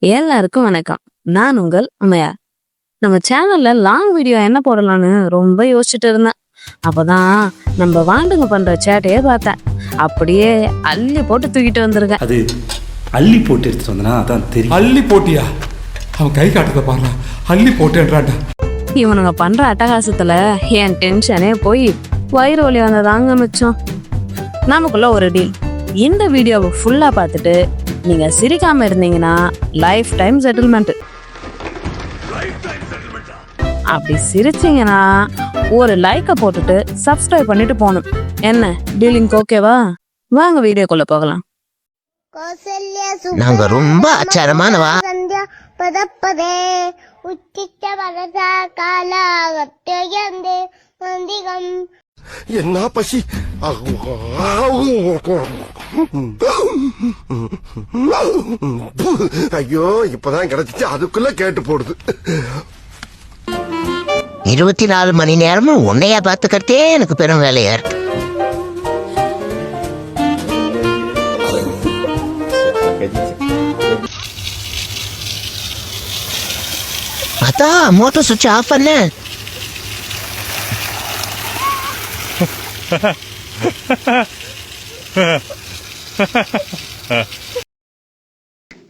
எல்லாருக்கும் வணக்கம். நான் உங்கள் அம்மையார். நம்ம சேனல்ல லாங் வீடியோ என்ன போடலான்னு ரொம்ப யோசிச்சுட்டு இருந்தேன். அப்பதான் நம்ம வாண்டுங்க பண்ற சேட்டையே பார்த்தேன். அப்படியே அள்ளி போட்டு தூக்கிட்டு வந்திருக்கேன். அது அள்ளி போட்டு எடுத்துட்டு வந்தனா அதான் தெரியும். அள்ளி போட்டியா? அவன் கை காட்டுறத பாரு. அள்ளி போட்டுன்றான்டா. இவனுங்க பண்ற அட்டகாசத்துல என் டென்ஷனே போய் வயிறு வலி வந்ததாங்க மிச்சம். நமக்குள்ள ஒரு டீல். இந்த வீடியோவை ஃபுல்லா பார்த்துட்டு நீங்க சிரிக்காம இருந்தீங்கன்னா லைஃப் டைம் செட்டில்மெண்ட். அப்படி சிரிச்சீங்கன்னா ஒரு லைக்கை போட்டுட்டு சப்ஸ்கிரைப் பண்ணிட்டு போகணும். என்ன டீலிங் ஓகேவா? வாங்க வீடியோக்குள்ள போகலாம். நாங்க ரொம்ப ஆச்சாரமானவா. என்ன பசி! ஐயோ, இப்பதான் கிடைச்சிச்சு, அதுக்குள்ள கேட்டு போடுது. 24 மணி நேரமும் உன்னையா பாத்துக்கிறதே எனக்கு பெரும் வேலையா இருக்கு. அதான் மோட்டர் சுவிட்ச் ஆஃப் பண்ண.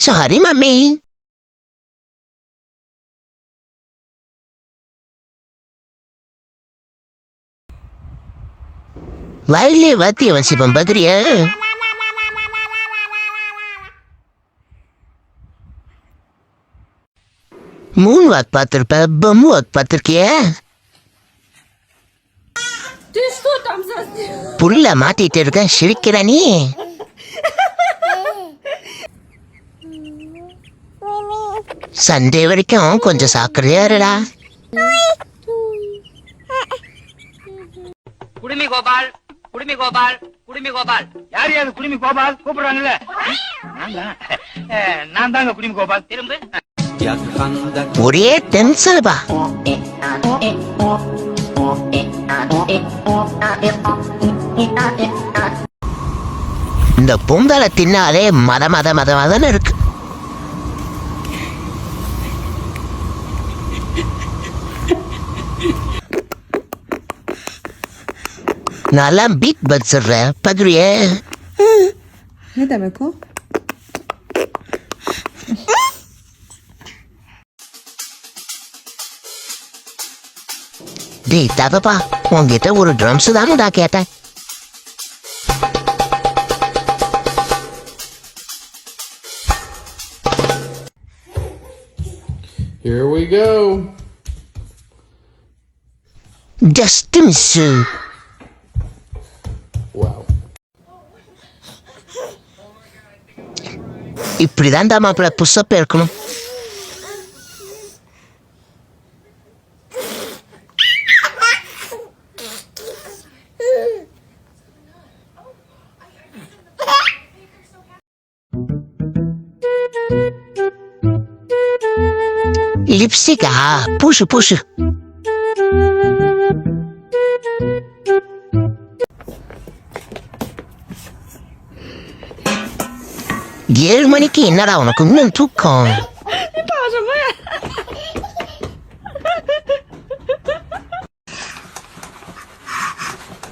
Sorry mummy. வயலே வாத்திய வசிப்பம் பத்திரியா? மூணு வாக் பார்த்திருப்ப, பம்மு வாக் பார்த்திருக்கிய? புள்ள மாட்டிட்டு இருக்க, சிரிக்கிற நீ. சண்டே வரைக்கும் கொஞ்சம் சாக்கிறையா இருடா. குடுமி கோபால், குடுமி கோபால், குடுமி கோபால். யார் யாரு குடுமி கோபால் கூப்பிடுறாங்கல்ல? நான் தாங்க குடுமி கோபால். திரும்ப ஒரே டென்ஷன் பா. இந்த பொங்கலை தின்னாலே மத மத மத மதன்னு இருக்கு. நல்லா பீட் பட்ஸ்ற பகுரியே. டேய் தகப்பா, உங்ககிட்ட ஒரு ட்ரம்ஸ் தானடா கேட்டேன். Here we go. Just miss. Wow. இப்படிதான் மாப்பிள்ள புஷ்அப் இருக்கணும். லிப்ஸ்டிக்கா? பூசு பூசு. ஏழு மணிக்கு என்னடா உனக்கு இன்னும் தூக்கம்?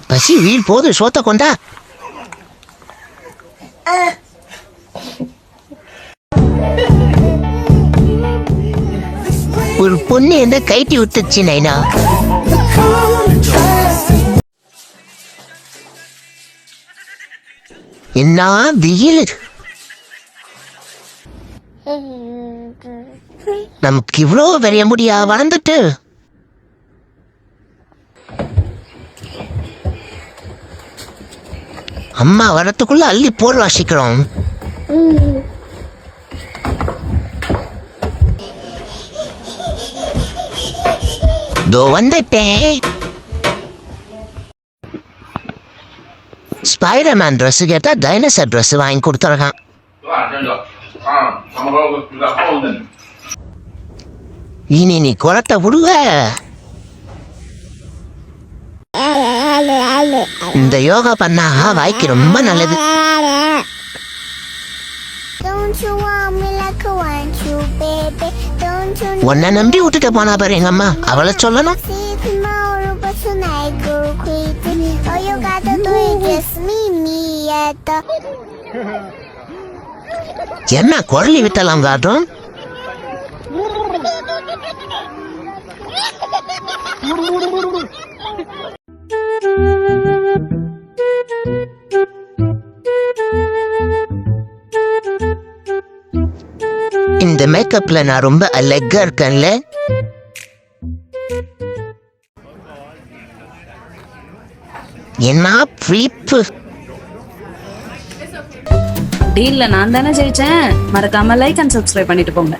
பசி வீல் போது, சோத்த கொண்டா. ஒரு பொண்ணு என்ன கைட்டி விட்டுச்சு நைனா. என்ன வெயில்! நமக்கு இவ்வளோ வெறிய முடியா வளர்ந்துட்டு. அம்மா வரத்துக்குள்ள அள்ளி போர் வாசிக்கிறோம். தோ வந்துட்டேன். ஸ்பைடர்மேன் ட்ரெஸ் கேட்டா டைனோசர் ட்ரெஸ் வாங்கி கொடுத்துருக்கான். இனி நீ குளத்தை விடுவ. இந்த யோகா பண்ணா வாய்க்கு ரொம்ப நல்லது. Don't you want me like I want you? உன்னை நம்பி விட்டுட்டு போனா பாரு எங்க அம்மா, அவளை சொல்லணும். என்ன குரலி விட்டலாம் காட்டும். இந்த மேக்கப்ல நான் ரொம்ப அழகா இருக்கேன்ல. என்ன ஃபிளிப்பு. டீல்ல நான் தானே ஜெயிச்சேன். மறக்காம லைக் அண்ட் சப்ஸ்கிரைப் பண்ணிட்டு போங்க.